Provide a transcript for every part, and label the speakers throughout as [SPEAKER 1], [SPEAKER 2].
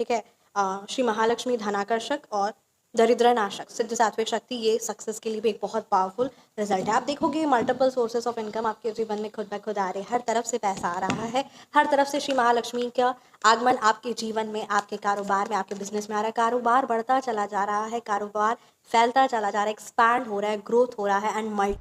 [SPEAKER 1] ठीक है। श्री महालक्ष्मी धनाकर्षक और दरिद्र नाशक सिद्ध सात्विक शक्ति, ये सक्सेस के लिए भी एक बहुत पावरफुल रिजल्ट है। आप देखोगे मल्टीपल सोर्सेस ऑफ इनकम आपके जीवन में खुद ब खुद आ रहे हैं, हर तरफ से पैसा आ रहा है, हर तरफ से श्री महालक्ष्मी का आगमन आपके जीवन में, आपके कारोबार में, आपके बिजनेस में आ रहा है। कारोबार बढ़ता चला जा रहा है, कारोबार फैलता चला जा रहा है, एक्सपैंड हो रहा है, ग्रोथ हो रहा है एंड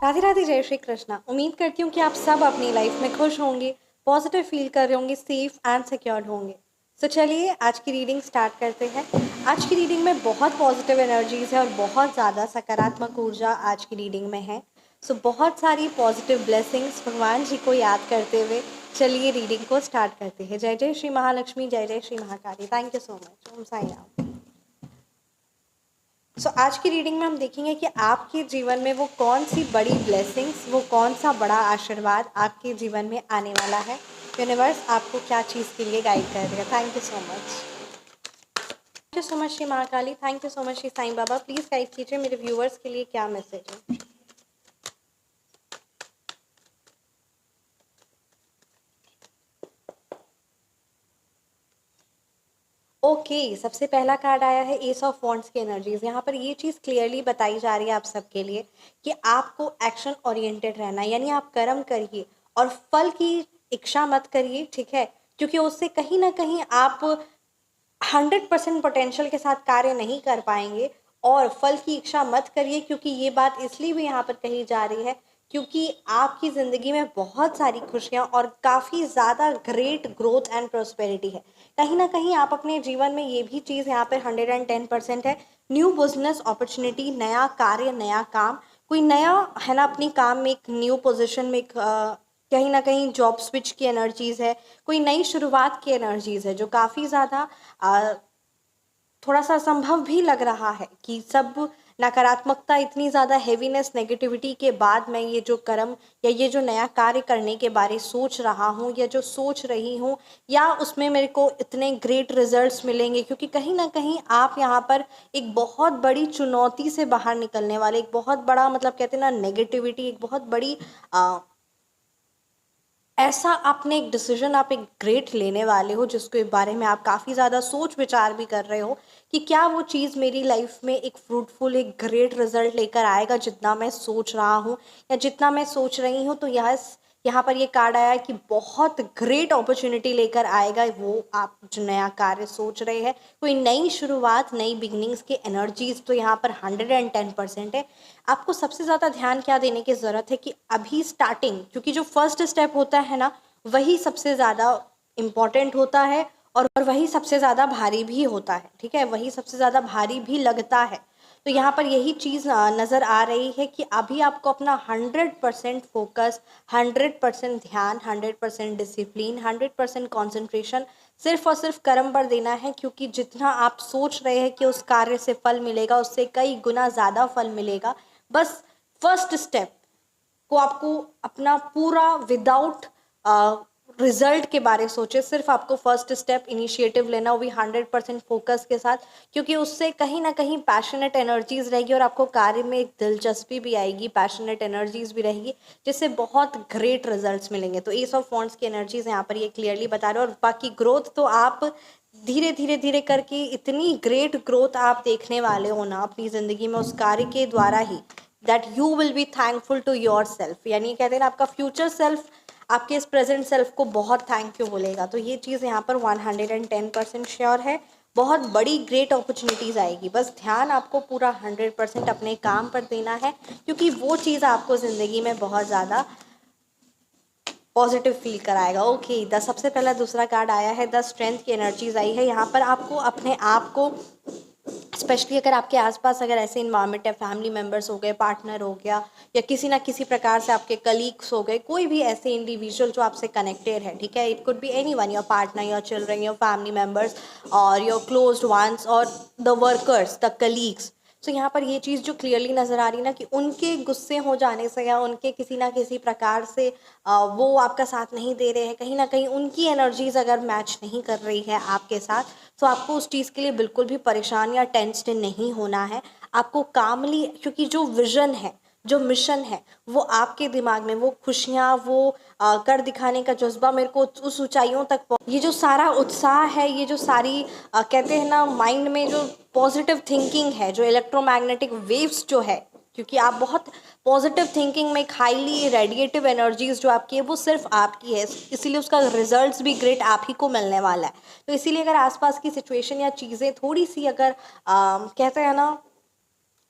[SPEAKER 1] राधे राधे, जय श्री कृष्णा। उम्मीद करती हूँ कि आप सब अपनी लाइफ में खुश होंगे, पॉजिटिव फील कर रहे होंगे, सेफ एंड सिक्योर्ड होंगे। तो चलिए आज की रीडिंग स्टार्ट करते हैं। आज की रीडिंग में बहुत पॉजिटिव एनर्जीज है और बहुत ज़्यादा सकारात्मक ऊर्जा आज की रीडिंग में है। सो बहुत सारी पॉजिटिव ब्लेसिंग्स भगवान जी को याद करते हुए चलिए रीडिंग को स्टार्ट करते हैं। जय जय श्री महालक्ष्मी, जय जय Shri Mahakali. Thank you so much. Om Sai Ram. आज की रीडिंग में हम देखेंगे कि आपके जीवन में वो कौन सी बड़ी ब्लेसिंग्स, वो कौन सा बड़ा आशीर्वाद आपके जीवन में आने वाला है। यूनिवर्स आपको क्या चीज़ के लिए गाइड कर रही है। Thank you so much. Thank you so much Shri Mahakali. Thank you so much Shri Sai Baba. Please guide कीजिए मेरे व्यूअर्स के लिए क्या मैसेज है। सबसे पहला कार्ड आया है एस ऑफ वॉन्ड्स की एनर्जीज। यहाँ पर ये चीज़ क्लियरली बताई जा रही है आप सबके लिए कि आपको एक्शन ओरिएंटेड रहना, यानी आप कर्म करिए और फल की इच्छा मत करिए, ठीक है, क्योंकि उससे कहीं ना कहीं आप 100% पोटेंशियल के साथ कार्य नहीं कर पाएंगे। और फल की इच्छा मत करिए, क्योंकि ये बात इसलिए भी यहाँ पर कही जा रही है क्योंकि आपकी ज़िंदगी में बहुत सारी खुशियाँ और काफ़ी ज़्यादा ग्रेट ग्रोथ एंड प्रोस्पेरिटी है। कहीं ना कहीं आप अपने जीवन में, ये भी चीज़ यहाँ पर 110% है, न्यू बिजनेस अपॉर्चुनिटी, नया कार्य, नया काम, कोई नया है ना, अपनी काम में एक न्यू पोजीशन में, एक कहीं ना कहीं जॉब स्विच की एनर्जीज है, कोई नई शुरुआत की एनर्जीज है, जो काफ़ी ज़्यादा थोड़ा सा असंभव भी लग रहा है कि सब नकारात्मकता, इतनी ज़्यादा हेवीनेस, नेगेटिविटी के बाद मैं ये जो कर्म या ये जो नया कार्य करने के बारे सोच रहा हूँ या जो सोच रही हूँ, या उसमें मेरे को इतने ग्रेट रिजल्ट्स मिलेंगे, क्योंकि कहीं ना कहीं आप यहाँ पर एक बहुत बड़ी चुनौती से बाहर निकलने वाले, एक बहुत बड़ा, मतलब कहते हैं ना, नेगेटिविटी, एक बहुत बड़ी ऐसा आपने एक डिसीजन, आप एक ग्रेट लेने वाले हो जिसके बारे में आप काफ़ी ज़्यादा सोच विचार भी कर रहे हो कि क्या वो चीज़ मेरी लाइफ में एक फ्रूटफुल, एक ग्रेट रिजल्ट लेकर आएगा जितना मैं सोच रहा हूँ या जितना मैं सोच रही हूँ। तो यहाँ पर ये कार्ड आया है कि बहुत ग्रेट अपॉर्चुनिटी लेकर आएगा वो आप जो नया कार्य सोच रहे हैं, कोई नई शुरुआत, नई बिगनिंग्स की एनर्जीज तो यहाँ पर 110% है। आपको सबसे ज़्यादा ध्यान क्या देने की ज़रूरत है कि अभी स्टार्टिंग, क्योंकि जो फर्स्ट स्टेप होता है ना, वही सबसे ज़्यादा इम्पॉर्टेंट होता है और वही सबसे ज़्यादा भारी भी होता है, ठीक है, वही सबसे ज़्यादा भारी भी लगता है। तो यहाँ पर यही चीज़ नज़र आ रही है कि अभी आपको अपना 100% फोकस, 100% ध्यान, 100% डिसिप्लिन, 100% कॉन्सेंट्रेशन सिर्फ और सिर्फ कर्म पर देना है, क्योंकि जितना आप सोच रहे हैं कि उस कार्य से फल मिलेगा, उससे कई गुना ज़्यादा फल मिलेगा। बस फर्स्ट स्टेप को आपको अपना पूरा विदाउट रिजल्ट के बारे सोचे, सिर्फ आपको फर्स्ट स्टेप इनिशिएटिव लेना, वो भी 100% फोकस के साथ, क्योंकि उससे कहीं ना कहीं पैशनेट एनर्जीज रहेगी और आपको कार्य में एक दिलचस्पी भी आएगी, पैशनेट एनर्जीज भी रहेगी, जिससे बहुत ग्रेट रिजल्ट्स मिलेंगे। तो एस ऑफ वॉन्ड्स की एनर्जीज यहाँ पर ये क्लियरली बता रहे हो। और बाकी ग्रोथ तो आप धीरे धीरे धीरे करके इतनी ग्रेट ग्रोथ आप देखने वाले हो ना अपनी ज़िंदगी में, उस कार्य के द्वारा ही, that you will be thankful to yourself. यानी कहते हैं ना, आपका फ्यूचर सेल्फ आपके इस प्रेजेंट सेल्फ को बहुत थैंक यू बोलेगा। तो ये चीज़ यहाँ पर 110% श्योर है। बहुत बड़ी ग्रेट अपॉर्चुनिटीज़ आएगी, बस ध्यान आपको पूरा 100% अपने काम पर देना है, क्योंकि वो चीज़ आपको ज़िंदगी में बहुत ज़्यादा पॉजिटिव फील कराएगा। सबसे पहला दूसरा कार्ड आया है द स्ट्रेंथ की एनर्जीज आई है। यहाँ पर आपको अपने आप को, स्पेशली अगर आपके आसपास अगर ऐसे इन्वायरमेंट है, फैमिली मेम्बर्स हो गए, पार्टनर हो गया, या किसी ना किसी प्रकार से आपके कलीग्स हो गए, कोई भी ऐसे इंडिविजुअल जो आपसे कनेक्टेड है, ठीक है, it could be anyone, your partner, your children, your family members और योर क्लोज्ड वंस और द वर्कर्स, द कलीग्स। तो यहाँ पर ये चीज़ जो क्लियरली नज़र आ रही है ना, कि उनके गुस्से हो जाने से या उनके किसी ना किसी प्रकार से वो आपका साथ नहीं दे रहे हैं, कहीं ना कहीं उनकी एनर्जीज अगर मैच नहीं कर रही है आपके साथ, तो आपको उस चीज़ के लिए बिल्कुल भी परेशान या टेंस्ड नहीं होना है। आपको कामली, क्योंकि जो विजन है, जो मिशन है वो आपके दिमाग में, वो खुशियाँ, वो कर दिखाने का जज्बा, मेरे को उस ऊंचाइयों तक ये जो सारा उत्साह है, ये जो सारी कहते हैं ना माइंड में जो पॉजिटिव थिंकिंग है, जो इलेक्ट्रोमैग्नेटिक वेव्स जो है, क्योंकि आप बहुत पॉजिटिव थिंकिंग में, एक हाईली रेडिएटिव एनर्जीज जो आपकी है वो सिर्फ आपकी है, इसीलिए उसका रिजल्ट्स भी ग्रेट आप ही को मिलने वाला है। तो इसीलिए अगर आसपास की सिचुएशन या चीज़ें थोड़ी सी अगर कहते हैं ना,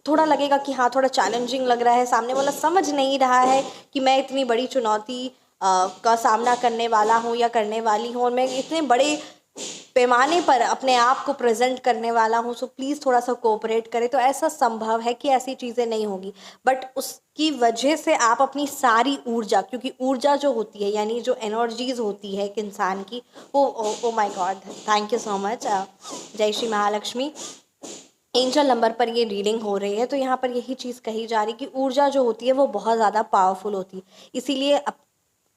[SPEAKER 1] थोड़ा लगेगा कि हाँ थोड़ा चैलेंजिंग लग रहा है, सामने वाला समझ नहीं रहा है कि मैं इतनी बड़ी चुनौती का सामना करने वाला हूँ या करने वाली हूँ, और मैं इतने बड़े पैमाने पर अपने आप को प्रेजेंट करने वाला हूँ, सो प्लीज़ थोड़ा सा कोऑपरेट करें। तो ऐसा संभव है कि ऐसी चीज़ें नहीं होगी, बट उसकी वजह से आप अपनी सारी ऊर्जा, क्योंकि ऊर्जा जो होती है यानी जो एनर्जीज होती है एक इंसान की, वो oh my God, thank you so much, जय श्री महालक्ष्मी। एंजल नंबर पर ये रीडिंग हो रही है, तो यहाँ पर यही चीज़ कही जा रही है कि ऊर्जा जो होती है वो बहुत ज़्यादा पावरफुल होती है। इसीलिए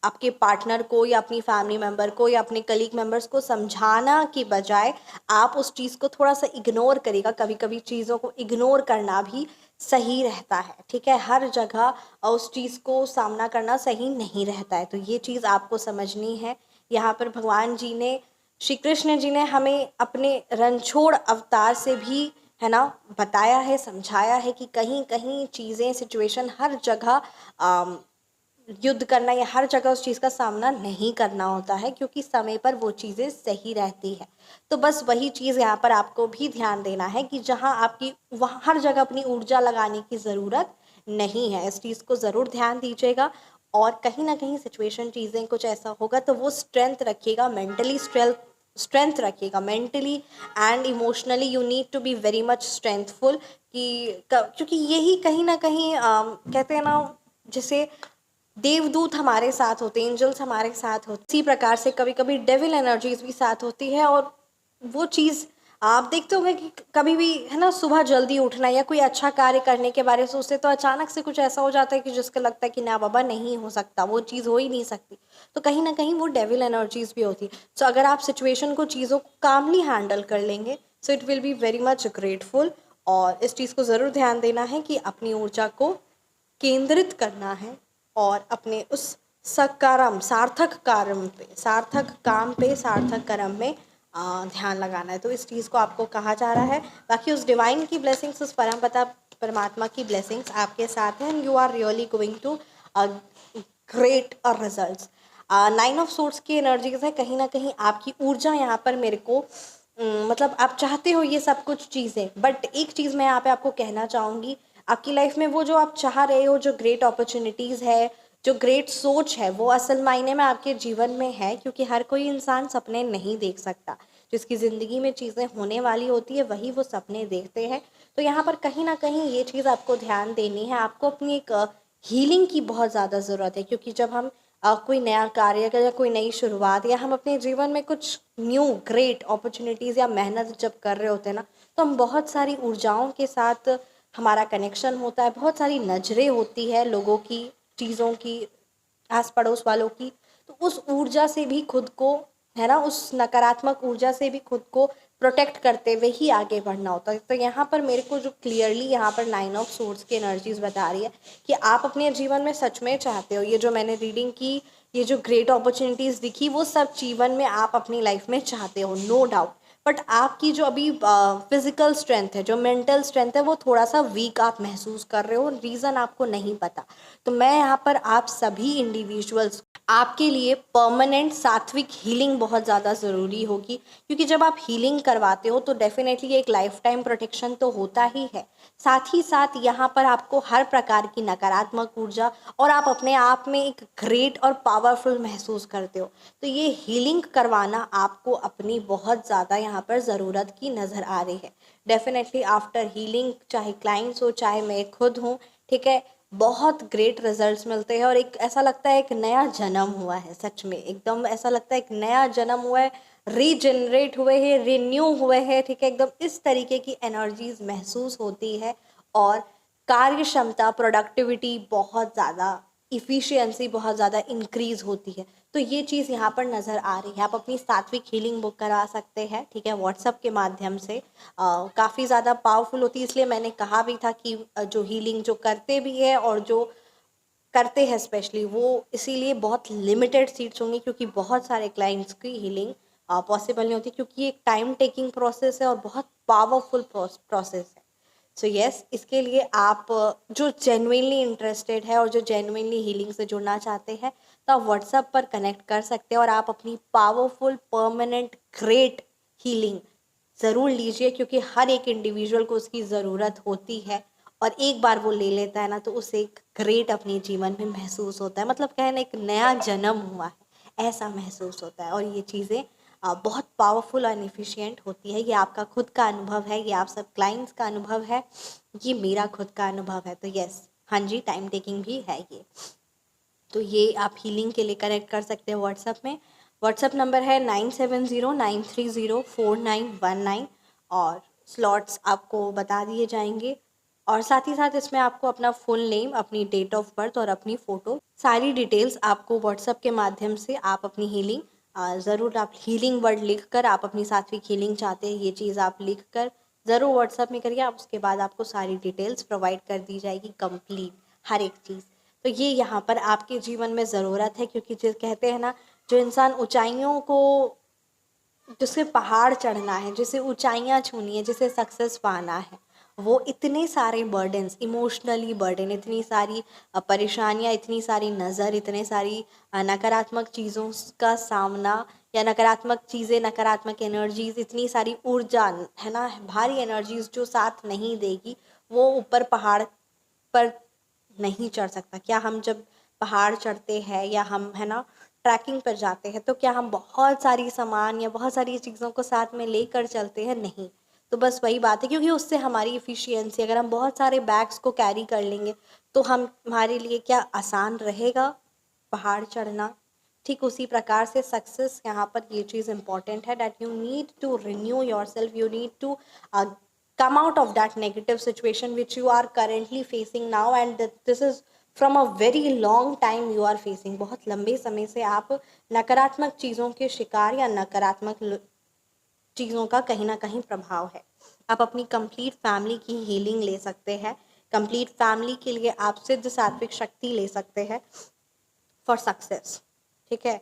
[SPEAKER 1] आपके पार्टनर को या अपनी फैमिली मेम्बर को या अपने कलीग मेम्बर्स को समझाना की बजाय आप उस चीज़ को थोड़ा सा इग्नोर करेगा। कभी कभी चीज़ों को इग्नोर करना भी सही रहता है, ठीक है, हर जगह उस चीज़ को सामना करना सही नहीं रहता है। तो ये चीज़ आपको समझनी है। यहाँ पर भगवान जी ने, श्री कृष्ण जी ने हमें अपने रणछोड़ अवतार से भी, है ना, बताया है, समझाया है कि कहीं कहीं चीज़ें, सिचुएशन, हर जगह युद्ध करना या हर जगह उस चीज़ का सामना नहीं करना होता है, क्योंकि समय पर वो चीज़ें सही रहती है। तो बस वही चीज़ यहाँ पर आपको भी ध्यान देना है कि जहाँ आपकी, वहाँ हर जगह अपनी ऊर्जा लगाने की ज़रूरत नहीं है। इस चीज़ को ज़रूर ध्यान दीजिएगा। और कहीं ना कहीं सिचुएशन, चीज़ें कुछ ऐसा होगा तो वो स्ट्रेंथ रखिएगा, मेंटली स्ट्रेंथ रखिएगा, mentally and emotionally you need to be very much strengthful. क्योंकि यही कहीं ना कहीं कहते हैं ना, जैसे देवदूत हमारे साथ होते हैं, एंजल्स हमारे साथ होते हैं, इसी प्रकार से कभी कभी डेविल एनर्जीज भी साथ होती है। और वो चीज़ आप देखते होंगे कि कभी भी, है ना, सुबह जल्दी उठना या कोई अच्छा कार्य करने के बारे में सोचते तो अचानक से कुछ ऐसा हो जाता है कि जिसका लगता है कि ना बाबा, नहीं हो सकता, वो चीज़ हो ही नहीं सकती। तो कहीं ना कहीं वो डेविल एनर्जीज भी होती है। सो अगर आप सिचुएशन को, चीज़ों को कामली हैंडल कर लेंगे, so it will be very much grateful. और इस चीज़ को ज़रूर ध्यान देना है कि अपनी ऊर्जा को केंद्रित करना है और अपने उस सकारम सार्थक कर्म पे, सार्थक काम पे, सार्थक कर्म में ध्यान लगाना है। तो इस चीज़ को आपको कहा जा रहा है। बाकी उस डिवाइन की ब्लेसिंग्स, उस परमपिता परमात्मा की ब्लेसिंग्स आपके साथ हैं, and you are really going to great results. 9 of sorts की एनर्जीज है, कहीं ना कहीं आपकी ऊर्जा यहाँ पर मेरे को मतलब आप चाहते हो ये सब कुछ चीज़ें, बट एक चीज़ मैं यहाँ पे आपको कहना चाहूँगी, आपकी लाइफ में वो जो आप चाह रहे हो, जो ग्रेट अपॉर्चुनिटीज़ है, जो ग्रेट सोच है, वो असल मायने में आपके जीवन में है, क्योंकि हर कोई इंसान सपने नहीं देख सकता। जिसकी ज़िंदगी में चीज़ें होने वाली होती है वही वो सपने देखते हैं। तो यहाँ पर कहीं ना कहीं ये चीज़ आपको ध्यान देनी है। आपको अपनी एक हीलिंग की बहुत ज़्यादा ज़रूरत है, क्योंकि जब हम कोई नया कार्य या कोई नई शुरुआत, या हम अपने जीवन में कुछ न्यू ग्रेट अपॉर्चुनिटीज़ या मेहनत जब कर रहे होते हैं ना, तो हम बहुत सारी ऊर्जाओं के साथ हमारा कनेक्शन होता है, बहुत सारी नज़रें होती है लोगों की, चीज़ों की, आस पड़ोस वालों की। तो उस ऊर्जा से भी खुद को, है ना, उस नकारात्मक ऊर्जा से भी खुद को प्रोटेक्ट करते हुए ही आगे बढ़ना होता है। तो यहाँ पर मेरे को जो क्लियरली यहाँ पर 9 ऑफ सोर्ड्स की एनर्जीज बता रही है कि आप अपने जीवन में सच में चाहते हो, ये जो मैंने रीडिंग की, ये जो ग्रेट अपॉर्चुनिटीज़ दिखी, वो सब जीवन में आप अपनी लाइफ में चाहते हो, नो डाउट। बट आपकी जो अभी फिजिकल स्ट्रेंथ है, जो मेंटल स्ट्रेंथ है, वो थोड़ा सा वीक आप महसूस कर रहे हो, रीज़न आपको नहीं पता। तो मैं यहाँ पर आप सभी इंडिविजुअल्स, आपके लिए परमानेंट सात्विक हीलिंग बहुत ज़्यादा ज़रूरी होगी, क्योंकि जब आप हीलिंग करवाते हो तो डेफिनेटली एक लाइफ टाइम प्रोटेक्शन तो होता ही है, साथ ही साथ यहाँ पर आपको हर प्रकार की नकारात्मक ऊर्जा, और आप अपने आप में एक ग्रेट और पावरफुल महसूस करते हो। तो ये हीलिंग करवाना आपको अपनी बहुत ज़्यादा यहाँ पर ज़रूरत की नज़र आ रही है। डेफिनेटली आफ्टर हीलिंग, चाहे क्लाइंट्स हो, चाहे मैं खुद हूँ, ठीक है, बहुत ग्रेट रिजल्ट्स मिलते हैं, और एक ऐसा लगता है एक नया जन्म हुआ है, सच में एकदम ऐसा लगता है एक नया जन्म हुआ है, रीजनरेट हुए हैं, रिन्यू हुए हैं, ठीक है, एकदम इस तरीके की एनर्जीज महसूस होती है। और कार्य क्षमता, प्रोडक्टिविटी बहुत ज़्यादा इफ़िशियंसी बहुत ज़्यादा इंक्रीज़ होती है। तो ये चीज़ यहाँ पर नज़र आ रही है। आप अपनी सात्विक हीलिंग बुक करा सकते हैं, ठीक है, व्हाट्सएप के माध्यम से। काफ़ी ज़्यादा पावरफुल होती है, इसलिए मैंने कहा भी था कि जो हीलिंग जो करते भी है और जो करते हैं स्पेशली, वो इसीलिए बहुत लिमिटेड सीट्स होंगी, क्योंकि बहुत सारे क्लाइंट्स की हीलिंग पॉसिबल नहीं होती, क्योंकि ये एक टाइम टेकिंग प्रोसेस है और बहुत पावरफुल प्रोसेस है। सो यस, इसके लिए आप जो जेन्युइनली इंटरेस्टेड है और जो जेन्युइनली हीलिंग से जुड़ना चाहते हैं, तो आप व्हाट्सएप पर कनेक्ट कर सकते हैं और आप अपनी पावरफुल परमानेंट ग्रेट हीलिंग ज़रूर लीजिए, क्योंकि हर एक इंडिविजुअल को उसकी ज़रूरत होती है। और एक बार वो ले लेता है ना, तो उसे एक ग्रेट अपने जीवन में महसूस होता है, मतलब क्या है ना, एक नया जन्म हुआ है ऐसा महसूस होता है। और ये चीज़ें बहुत पावरफुल और एफिशिएंट होती है। ये आपका खुद का अनुभव है, ये आप सब क्लाइंट्स का अनुभव है, ये मेरा खुद का अनुभव है। तो यस, हाँ जी, टाइम टेकिंग भी है ये। तो ये आप हीलिंग के लिए कनेक्ट कर सकते हैं व्हाट्सएप में। व्हाट्सएप नंबर है 9709304919, और स्लॉट्स आपको बता दिए जाएंगे। और साथ ही साथ इसमें आपको अपना फुल नेम, अपनी डेट ऑफ बर्थ और अपनी फ़ोटो, सारी डिटेल्स आपको व्हाट्सएप के माध्यम से आप अपनी हीलिंग ज़रूर, आप हीलिंग वर्ड लिख कर, आप अपनी सात्विक हीलिंग चाहते हैं ये चीज़ आप लिख कर ज़रूर व्हाट्सएप में करिए। आप उसके बाद आपको सारी डिटेल्स प्रोवाइड कर दी जाएगी, कंप्लीट हर एक चीज़। तो ये यहाँ पर आपके जीवन में ज़रूरत है, क्योंकि जो कहते हैं ना, जो इंसान ऊंचाइयों को, जिसे पहाड़ चढ़ना है, जिसे ऊंचाइयाँ छूनी है, जिसे सक्सेस पाना है, वो इतने सारे बर्डन्स, इमोशनली बर्डन, इतनी सारी परेशानियाँ, इतनी सारी नज़र, इतने सारी नकारात्मक चीज़ों का सामना, या नकारात्मक चीज़ें, नकारात्मक एनर्जीज, इतनी सारी ऊर्जा है ना, भारी एनर्जीज जो साथ नहीं देगी, वो ऊपर पहाड़ पर नहीं चढ़ सकता। क्या हम जब पहाड़ चढ़ते हैं या हम है ना ट्रैकिंग पर जाते हैं, तो क्या हम बहुत सारी सामान या बहुत सारी चीज़ों को साथ में लेकर चलते हैं? नहीं। तो बस वही बात है, क्योंकि उससे हमारी इफ़िशियंसी, अगर हम बहुत सारे बैग्स को कैरी कर लेंगे, तो हम हमारे लिए क्या आसान रहेगा पहाड़ चढ़ना? ठीक उसी प्रकार से सक्सेस, यहाँ पर ये चीज़ इम्पॉर्टेंट है, that you need to renew your self, you need to come out of that negative situation which you are currently facing now, and this is from a very long time you are facing। बहुत लंबे समय से आप नकारात्मक चीज़ों के शिकार या नकारात्मक चीज़ों का कहीं ना कहीं प्रभाव है। आप अपनी कंप्लीट फैमिली की हीलिंग ले सकते हैं। कंप्लीट फैमिली के लिए आप सिद्ध सात्विक शक्ति ले सकते हैं फॉर सक्सेस, ठीक है।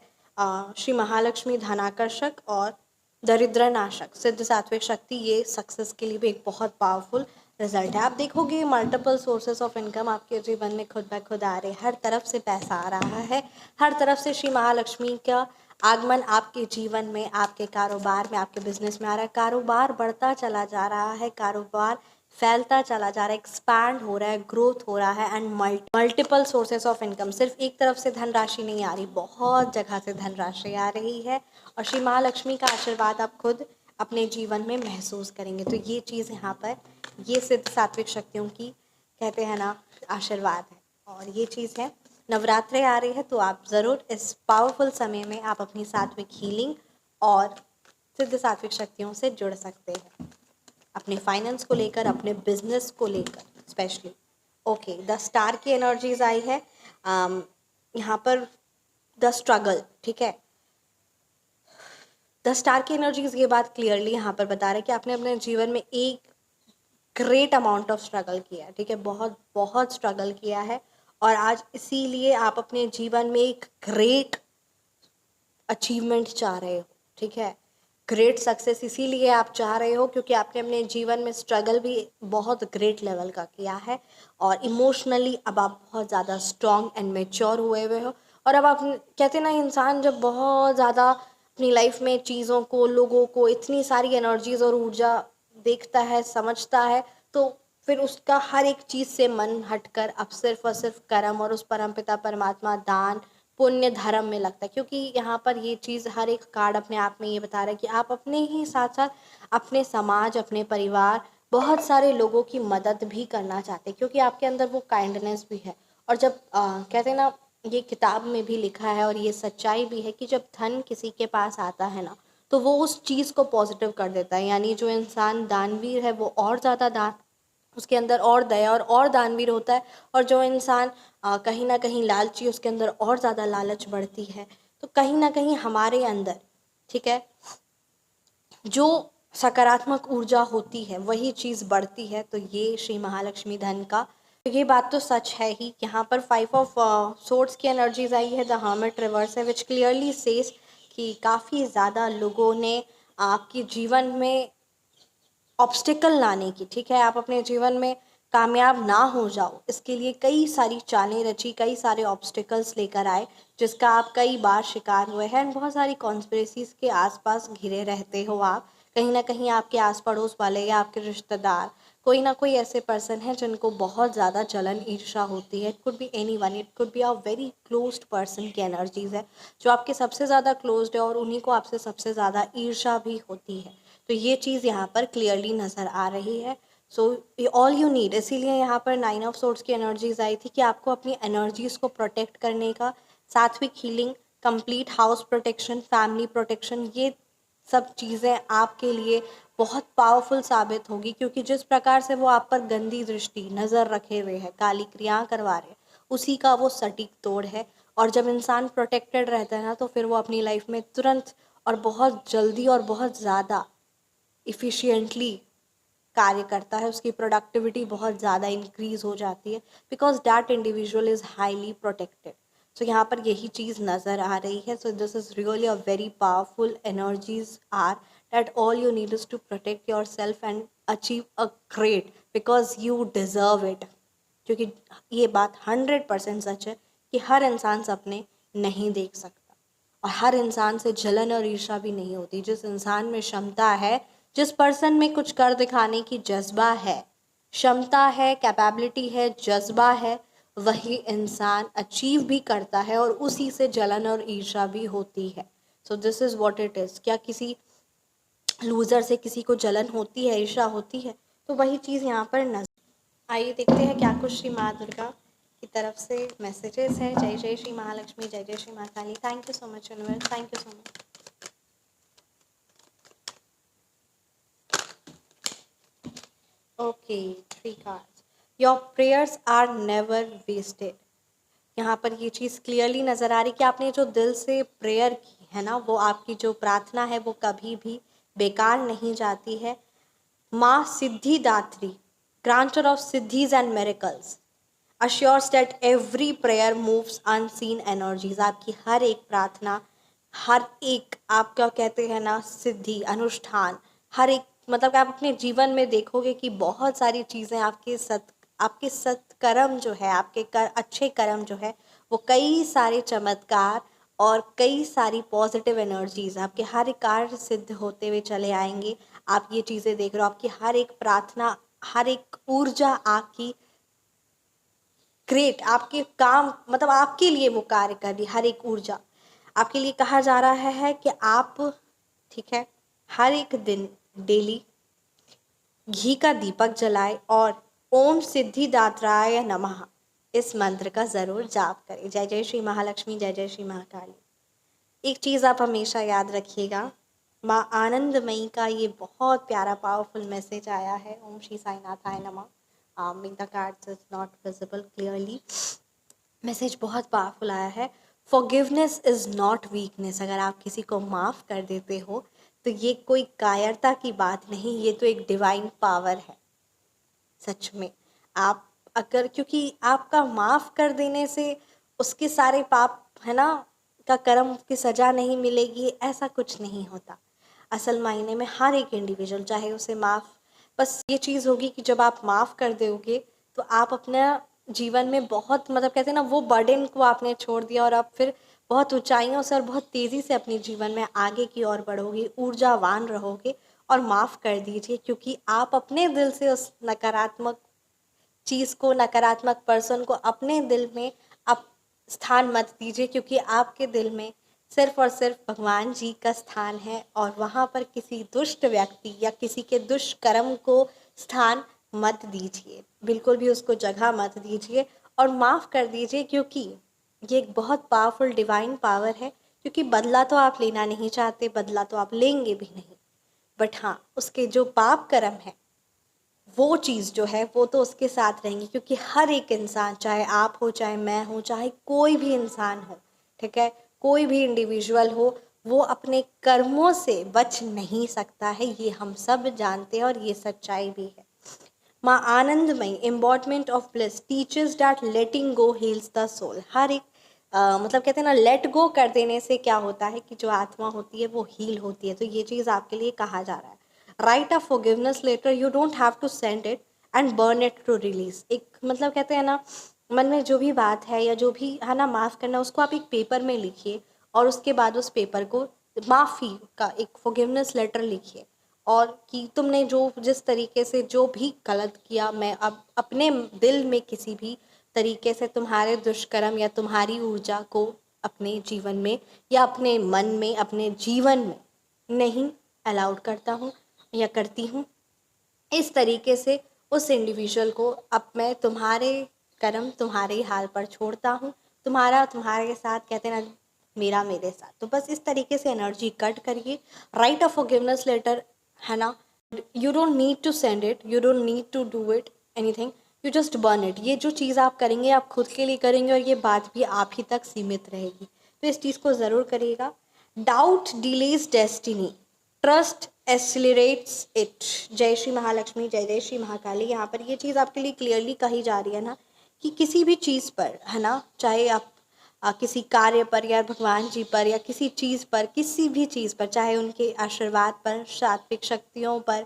[SPEAKER 1] श्री महालक्ष्मी धनाकर्षक और दरिद्र नाशक सिद्ध सात्विक शक्ति, ये सक्सेस के लिए भी एक बहुत पावरफुल रिजल्ट है। आप देखोगे मल्टीपल सोर्सेस ऑफ इनकम आपके जीवन में खुद ब खुद आ रहे हैं, हर तरफ से पैसा आ रहा है, हर तरफ से श्री महालक्ष्मी का आगमन आपके जीवन में, आपके कारोबार में, आपके बिजनेस में आ रहा है। कारोबार बढ़ता चला जा रहा है, कारोबार फैलता चला जा रहा है, एक्सपैंड हो रहा है, ग्रोथ हो रहा है, and multiple sources of income. सिर्फ एक तरफ से धनराशि नहीं आ रही, बहुत जगह से धनराशि आ रही है, और श्री महालक्ष्मी का आशीर्वाद आप खुद अपने जीवन में महसूस करेंगे। तो ये चीज़ यहाँ पर, ये सिद्ध सात्विक शक्तियों की कहते हैं ना आशीर्वाद है, और ये चीज़ है। नवरात्रे आ रही है, तो आप ज़रूर इस पावरफुल समय में आप अपनी सात्विक हीलिंग और सिद्ध सात्विक शक्तियों से जुड़ सकते हैं, अपने फाइनेंस को लेकर, अपने बिजनेस को लेकर स्पेशली। ओके, द स्टार की एनर्जीज आई है यहाँ पर, द स्ट्रगल, ठीक है। द स्टार की एनर्जीज ये बात क्लियरली यहाँ पर बता रहे हैं कि आपने अपने जीवन में एक ग्रेट अमाउंट ऑफ स्ट्रगल किया है, ठीक है, बहुत बहुत स्ट्रगल किया है, और आज इसीलिए आप अपने जीवन में एक ग्रेट अचीवमेंट चाह रहे हो, ठीक है। ग्रेट सक्सेस इसीलिए आप चाह रहे हो क्योंकि आपने अपने जीवन में स्ट्रगल भी बहुत ग्रेट लेवल का किया है, और इमोशनली अब आप बहुत ज़्यादा स्ट्रॉन्ग एंड मेच्योर हुए हुए हो। और अब आप कहते ना, इंसान जब बहुत ज़्यादा अपनी लाइफ में चीज़ों को, लोगों को, इतनी सारी एनर्जीज और ऊर्जा देखता है, समझता है, तो फिर उसका हर एक चीज़ से मन हटकर अब सिर्फ और सिर्फ कर्म और उस परमपिता परमात्मा, दान, पुण्य, धर्म में लगता है। क्योंकि यहाँ पर ये चीज़, हर एक कार्ड अपने आप में ये बता रहा है कि आप अपने ही साथ साथ अपने समाज, अपने परिवार, बहुत सारे लोगों की मदद भी करना चाहते हैं, क्योंकि आपके अंदर वो काइंडनेस भी है। और जब कहते हैं ना, ये किताब में भी लिखा है और ये सच्चाई भी है कि जब धन किसी के पास आता है ना, तो वो उस चीज़ को पॉजिटिव कर देता है। यानी जो इंसान दानवीर है वो और ज़्यादा दान उसके अंदर और दया और दानवीर होता है। और जो इंसान कहीं ना कहीं लालची, उसके अंदर और ज़्यादा लालच बढ़ती है। तो कहीं ना कहीं हमारे अंदर, ठीक है, जो सकारात्मक ऊर्जा होती है वही चीज़ बढ़ती है। तो ये श्री महालक्ष्मी धन का, तो ये बात तो सच है ही। यहाँ पर 5 ऑफ सोर्ड्स की एनर्जीज आई है, द हर्मिट रिवर्स है, विच क्लियरली सेज कि काफ़ी ज़्यादा लोगों ने आपके जीवन में ऑब्स्टिकल लाने की, ठीक है, आप अपने जीवन में कामयाब ना हो जाओ इसके लिए कई सारी चालें रची, कई सारे ऑब्स्टिकल्स लेकर आए, जिसका आप कई बार शिकार हुए हैं। बहुत सारी कॉन्स्पिरेसीज के आसपास घिरे रहते हो आप। कहीं ना कहीं आपके आस पड़ोस वाले या आपके रिश्तेदार, कोई ना कोई ऐसे पर्सन है जिनको बहुत ज़्यादा जलन ईर्ष्या होती है। It could be any one, it could be a very closed person की एनर्जीज है, जो आपके सबसे ज़्यादा क्लोज्ड है और उन्हीं को आपसे सबसे ज़्यादा ईर्ष्या भी होती है। तो ये चीज़ यहाँ पर क्लियरली नज़र आ रही है। सो ऑल यू नीड, इसीलिए यहाँ पर 9 ऑफ सोर्ड्स की एनर्जीज आई थी कि आपको अपनी एनर्जीज को प्रोटेक्ट करने का, सात्विक healing, complete house protection, family protection, ये सब चीज़ें आपके लिए बहुत पावरफुल साबित होगी। क्योंकि जिस प्रकार से वो आप पर गंदी दृष्टि, नज़र रखे हुए है, काली क्रियाएं करवा रहे हैं, उसी का वो सटीक तोड़ है। और जब इंसान प्रोटेक्टेड रहता है ना, तो फिर वो अपनी लाइफ में तुरंत और बहुत जल्दी और बहुत ज़्यादा इफ़िशियंटली कार्य करता है, उसकी प्रोडक्टिविटी बहुत ज़्यादा इंक्रीज हो जाती है, because that individual is highly protected. So यहाँ पर यही चीज़ नज़र आ रही है। So this is really a very powerful energies are that all you need is to protect yourself and achieve a great, because you deserve it. क्योंकि ये बात 100% सच है कि हर इंसान सपने नहीं देख सकता, और हर इंसान से जलन और ईर्ष्या भी नहीं होती। जिस इंसान में क्षमता है, जिस पर्सन में कुछ कर दिखाने की जज्बा है, क्षमता है, कैपेबिलिटी है, जज्बा है, वही इंसान अचीव भी करता है और उसी से जलन और ईर्ष्या भी होती है। So this is what it is. क्या किसी लूज़र से किसी को जलन होती है, ईर्ष्या होती है? तो वही चीज़ यहाँ पर नजर। आइए देखते हैं क्या कुछ श्री माँ दुर्गा की तरफ से मैसेजेस है। जय जय श्री महालक्ष्मी, जय जय श्री माँ Kali. Thank you so much universe, thank you so much. Okay, 3 cards. Your prayers are never wasted. यहाँ पर ये चीज़ क्लियरली नज़र आ रही कि आपने जो दिल से प्रेयर की है ना, वो आपकी जो प्रार्थना है वो कभी भी बेकार नहीं जाती है। माँ Siddhidatri, grantor of siddhis and miracles, assures that every prayer moves unseen energies। आपकी हर एक प्रार्थना, हर एक आपका कहते हैं ना सिद्धि, अनुष्ठान, हर एक मतलब कि आप अपने जीवन में देखोगे कि बहुत सारी चीज़ें आपके सत्कर्म जो है, आपके अच्छे कर्म जो है, वो कई सारे चमत्कार और कई सारी पॉजिटिव एनर्जीज आपके हर एक कार्य सिद्ध होते हुए चले आएंगे। आप ये चीज़ें देख रहे हो, आपकी हर एक प्रार्थना, हर एक ऊर्जा आपकी ग्रेट, आपके काम मतलब आपके लिए वो कार्य कर रही, हर एक ऊर्जा आपके लिए। कहा जा रहा है कि आप, ठीक है, हर एक दिन डेली घी का दीपक जलाए और ओम सिद्धिदात्राय नमः इस मंत्र का जरूर जाप करें। जय जय श्री महालक्ष्मी, जय जय श्री महाकाली। एक चीज़ आप हमेशा याद रखिएगा, माँ आनंदमयी का ये बहुत प्यारा पावरफुल मैसेज आया है। ओम श्री साईनाथाय नमः। Make the cards is not visible clearly. Message बहुत पावरफुल आया है। Forgiveness is not weakness. अगर आप किसी को माफ़ कर देते हो तो ये कोई कायरता की बात नहीं, ये तो एक डिवाइन पावर है सच में। आप अगर, क्योंकि आपका माफ़ कर देने से उसके सारे पाप है ना का कर्म की सज़ा नहीं मिलेगी, ऐसा कुछ नहीं होता। असल मायने में हर एक इंडिविजुअल चाहे उसे माफ़, बस ये चीज़ होगी कि जब आप माफ़ कर दोगे तो आप अपना जीवन में बहुत मतलब कहते हैं ना वो बर्डन को आपने छोड़ दिया और आप फिर बहुत ऊंचाइयों से और बहुत तेज़ी से अपने जीवन में आगे की ओर बढ़ोगे, ऊर्जावान रहोगे। और माफ़ कर दीजिए, क्योंकि आप अपने दिल से उस नकारात्मक चीज़ को, नकारात्मक पर्सन को अपने दिल में आप स्थान मत दीजिए, क्योंकि आपके दिल में सिर्फ और सिर्फ भगवान जी का स्थान है और वहाँ पर किसी दुष्ट व्यक्ति या किसी के दुष्कर्म को स्थान मत दीजिए, बिल्कुल भी उसको जगह मत दीजिए और माफ़ कर दीजिए। क्योंकि ये एक बहुत पावरफुल डिवाइन पावर है। क्योंकि बदला तो आप लेना नहीं चाहते, बदला तो आप लेंगे भी नहीं, बट हाँ उसके जो पाप कर्म है वो चीज़ जो है वो तो उसके साथ रहेंगी, क्योंकि हर एक इंसान, चाहे आप हो, चाहे मैं हूँ, चाहे कोई भी इंसान हो, ठीक है, कोई भी इंडिविजुअल हो, वो अपने कर्मों से बच नहीं सकता है, ये हम सब जानते हैं और ये सच्चाई भी है। माँ Anandamayi embodiment of bliss teachers that letting go heals the soul. हर एक मतलब कहते हैं ना, लेट गो कर देने से क्या होता है कि जो आत्मा होती है वो हील होती है। तो ये चीज़ आपके लिए कहा जा रहा है। Write a forgiveness letter, you don't have to send it and burn it to release. एक मतलब कहते हैं ना, मन में जो भी बात है या जो भी है ना, माफ़ करना, उसको आप एक पेपर में लिखिए और उसके बाद उस पेपर को माफ़ी का एक फॉरगिवनेस लेटर लिखिए। और कि तुमने जो जिस तरीके से जो भी गलत किया, मैं अब अपने दिल में किसी भी तरीके से तुम्हारे दुष्कर्म या तुम्हारी ऊर्जा को अपने जीवन में या अपने मन में, अपने जीवन में नहीं अलाउड करता हूँ या करती हूँ। इस तरीके से उस इंडिविजुअल को अब मैं तुम्हारे कर्म तुम्हारे हाल पर छोड़ता हूँ, तुम्हारा तुम्हारे साथ, कहते हैं ना, मेरा मेरे साथ। तो बस इस तरीके से एनर्जी कट करिए। राइट अ फॉरगिवनेस लेटर, है ना, you don't need to send it, you don't need to do it anything, you just burn it. ये जो चीज़ आप करेंगे आप खुद के लिए करेंगे और ये बात भी आप ही तक सीमित रहेगी। तो इस चीज़ को ज़रूर करिएगा। Doubt delays destiny, trust accelerates it. जय श्री महालक्ष्मी, जय जय श्री महाकाली। यहाँ पर ये चीज़ आपके लिए क्लियरली कही जा रही है ना, कि किसी भी चीज़ पर, है ना, चाहे आप किसी कार्य पर या भगवान जी पर या किसी चीज़ पर, किसी भी चीज़ पर, चाहे उनके आशीर्वाद पर, सात्विक शक्तियों पर,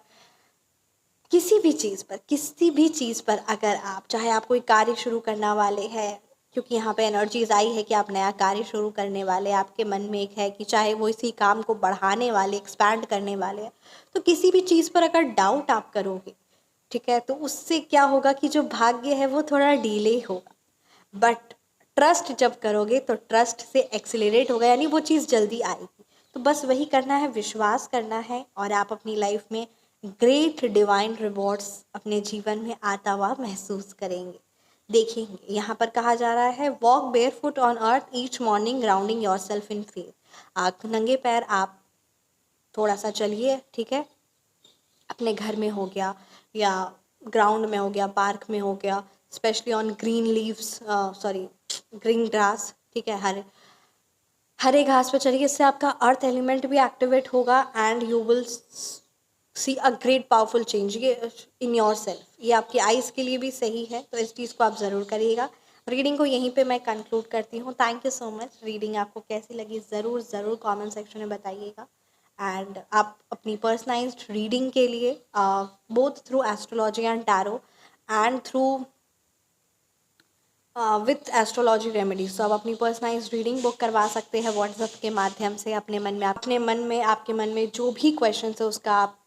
[SPEAKER 1] किसी भी चीज़ पर, किसी भी चीज़ पर अगर आप, चाहे आप कोई कार्य शुरू करने वाले हैं, क्योंकि यहाँ पे एनर्जीज आई है कि आप नया कार्य शुरू करने वाले, आपके मन में एक है कि चाहे वो इसी काम को बढ़ाने वाले, एक्सपैंड करने वाले हैं, तो किसी भी चीज़ पर अगर डाउट आप करोगे, ठीक है, तो उससे क्या होगा कि जो भाग्य है वो थोड़ा डिले होगा। बट ट्रस्ट जब करोगे तो ट्रस्ट से एक्सिलरेट होगा, यानी वो चीज़ जल्दी आएगी। तो बस वही करना है, विश्वास करना है, और आप अपनी लाइफ में ग्रेट डिवाइन रिवॉर्ड्स अपने जीवन में आता हुआ महसूस करेंगे, देखेंगे। यहाँ पर कहा जा रहा है, walk bear foot on earth each morning grounding your self in faith. आप नंगे पैर आप थोड़ा सा चलिए, ठीक है, अपने घर में हो गया या ग्राउंड में हो गया, पार्क में हो गया, specially on green leaves, sorry, green grass, ठीक है, हरे हरे घास पे चलिए। इससे आपका अर्थ एलिमेंट भी एक्टिवेट होगा and you will see a great powerful change ये इन योर सेल्फ। ये आपकी आइज़ के लिए भी सही है, तो इस चीज़ को आप ज़रूर करिएगा। रीडिंग को यहीं पे मैं कंक्लूड करती हूँ। Thank you so much. Reading आपको कैसी लगी ज़रूर ज़रूर कमेंट सेक्शन में बताइएगा। एंड आप अपनी पर्सनलाइज्ड रीडिंग के लिए both through astrology and tarot and through with astrology remedies, तो आप अपनी पर्सनलाइज रीडिंग बुक करवा सकते हैं व्हाट्सएप के माध्यम से। अपने मन में आपके मन में जो भी क्वेश्चन है उसका आप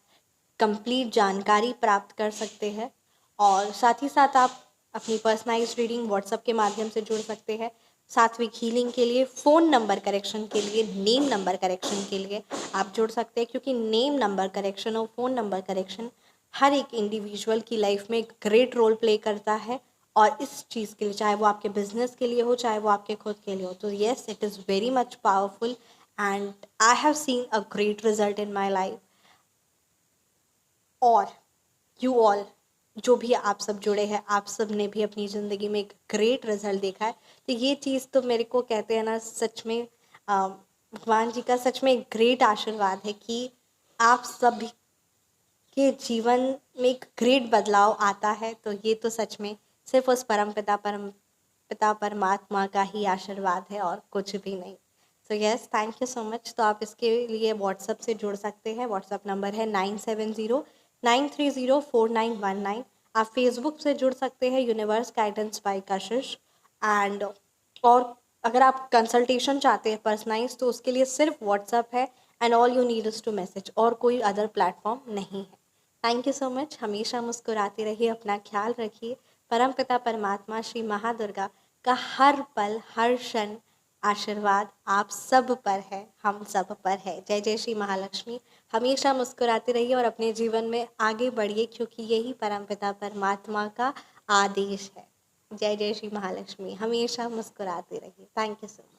[SPEAKER 1] कंप्लीट जानकारी प्राप्त कर सकते हैं। और साथ ही साथ आप अपनी पर्सनलाइज रीडिंग व्हाट्सएप के माध्यम से जुड़ सकते हैं। सात्विक हीलिंग के लिए, फ़ोन नंबर करेक्शन के लिए, नेम नंबर करेक्शन के लिए आप जुड़ सकते हैं, क्योंकि नेम नंबर करेक्शन और फ़ोन नंबर करेक्शन हर एक इंडिविजुअल की लाइफ में एक ग्रेट रोल प्ले करता है। और इस चीज़ के लिए, चाहे वो आपके बिजनेस के लिए हो, चाहे वो आपके खुद के लिए हो, तो yes, it is very much powerful and I have seen a great result in my life. और यू ऑल, जो भी आप सब जुड़े हैं, आप सब ने भी अपनी ज़िंदगी में एक ग्रेट रिजल्ट देखा है। तो ये चीज़ तो मेरे को, कहते हैं ना, सच में भगवान जी का सच में एक ग्रेट आशीर्वाद है कि आप सब के जीवन में एक ग्रेट बदलाव आता है। तो ये तो सच में सिर्फ उस परम पिता परमात्मा का ही आशीर्वाद है और कुछ भी नहीं। So yes, thank you so much. तो आप इसके लिए व्हाट्सएप से जुड़ सकते हैं। व्हाट्सएप नंबर है 9709304919। आप फेसबुक से जुड़ सकते हैं, universe guidance bye Kashish. And और अगर आप कंसल्टेशन चाहते हैं पर्सनलाइज, तो उसके लिए सिर्फ व्हाट्सएप है and all you need is to message, और कोई अदर प्लेटफॉर्म नहीं है। Thank you so much. हमेशा मुस्कुराते रहिए, अपना ख्याल रखिए। परमपिता परमात्मा श्री महादुर्गा का हर पल हर क्षण आशीर्वाद आप सब पर है, हम सब पर है। जय जय श्री महालक्ष्मी। हमेशा मुस्कुराते रहिए और अपने जीवन में आगे बढ़िए, क्योंकि यही परमपिता परमात्मा का आदेश है। जय जय श्री महालक्ष्मी। हमेशा मुस्कुराते रहिए। Thank you so much.